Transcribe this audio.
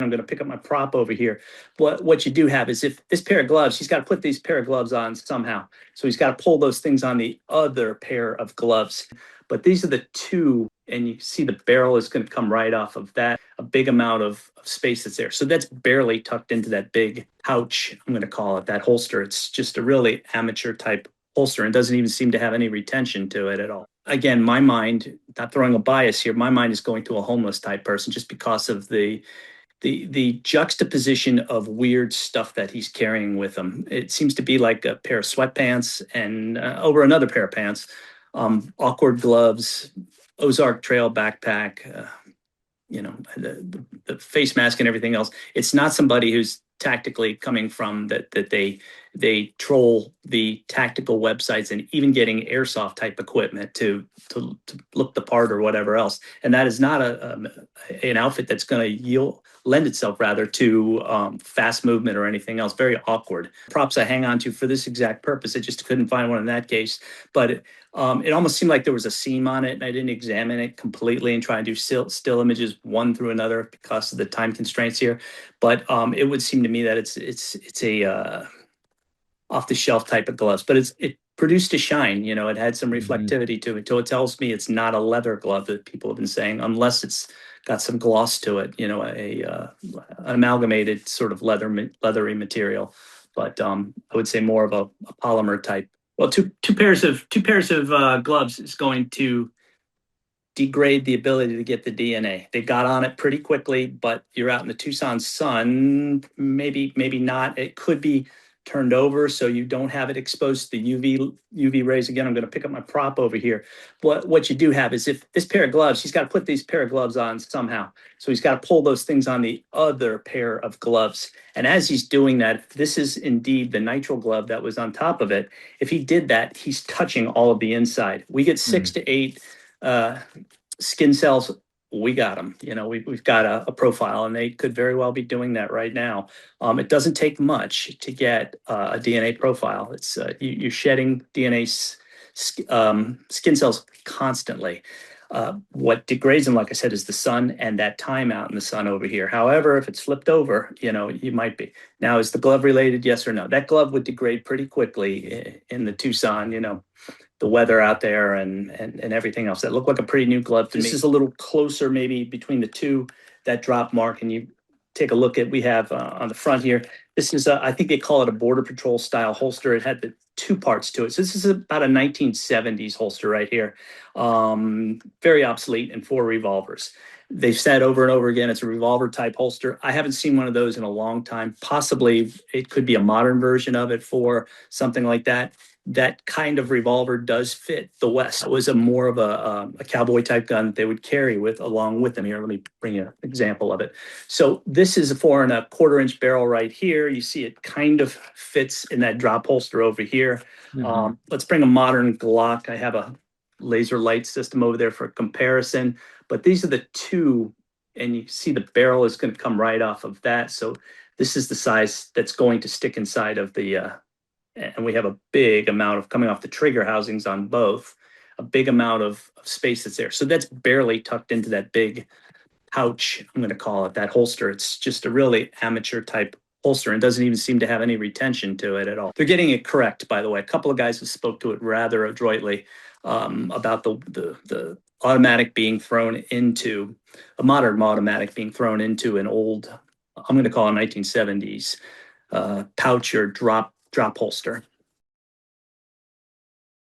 I'm going to pick up my prop over here. What you do have is if this pair of gloves, he's got to put these pair of gloves on somehow. So he's got to pull those things on the other pair of gloves. But these are the two, and you see the barrel is going to come right off of that, a big amount of space that's there. So that's barely tucked into that big pouch, I'm going to call it, that holster. It's just a really amateur type holster and doesn't even seem to have any retention to it at all. Again, my mind, not throwing a bias here, my mind is going to a homeless type person just because of the juxtaposition of weird stuff that he's carrying with him. It seems to be like a pair of sweatpants and over another pair of pants, awkward gloves, Ozark Trail backpack, the face mask and everything else. It's not somebody who's tactically coming from that they troll the tactical websites and even getting airsoft type equipment to look the part or whatever else. And that is not an outfit that's going to lend itself rather to fast movement or anything else. Very awkward. Props I hang on to for this exact purpose. I just couldn't find one in that case, but it almost seemed like there was a seam on it, and I didn't examine it completely and try and do still images one through another because of the time constraints here. But it would seem to me that it's a off the shelf type of gloves, but it produced a shine. It had some reflectivity to it. So it tells me it's not a leather glove that people have been saying, unless it's got some gloss to it. An amalgamated sort of leathery material. But I would say more of a polymer type. Well, two pairs of gloves is going to degrade the ability to get the DNA. They got on it pretty quickly, but you're out in the Tucson sun, maybe not. It could be turned over so you don't have it exposed to the UV rays. Again, I'm going to pick up my prop over here. What you do have is if this pair of gloves, he's got to put these pair of gloves on somehow. So he's got to pull those things on the other pair of gloves. And as he's doing that, this is indeed the nitrile glove that was on top of it. If he did that, he's touching all of the inside. We get 6 to 8 skin cells. We got them. We've got a profile, and they could very well be doing that right now. It doesn't take much to get a DNA profile. It's you're shedding DNA skin cells constantly. What degrades them, like I said, is the sun and that time out in the sun over here. However, if it's flipped over, you might be. Now, is the glove related? Yes or no? That glove would degrade pretty quickly in the Tucson, the weather out there and everything else. That looked like a pretty new glove to me. This is a little closer maybe between the two, that drop mark, and you take a look at, we have on the front here, this is, I think they call it a Border Patrol style holster. It had the two parts to it. So this is about a 1970s holster right here. Very obsolete, and 4 revolvers. They've said over and over again, it's a revolver type holster. I haven't seen one of those in a long time. Possibly it could be a modern version of it for something like that. That kind of revolver does fit the West. It was more of a cowboy type gun that they would carry along with them. Here, let me bring you an example of it. So this is a 4 1/4 inch barrel right here. You see it kind of fits in that drop holster over here. Let's bring a modern Glock. I have a laser light system over there for comparison, but these are the two, and you see the barrel is going to come right off of that. So this is the size that's going to stick inside of the and we have a big amount of coming off the trigger housings on both, a big amount of space that's there. So that's barely tucked into that big pouch, I'm going to call it, that holster. It's just a really amateur type holster and doesn't even seem to have any retention to it at all. They're getting it correct, by the way. A couple of guys have spoke to it rather adroitly about the automatic being thrown into, a modern automatic being thrown into an old, I'm going to call it 1970s pouch or drop holster.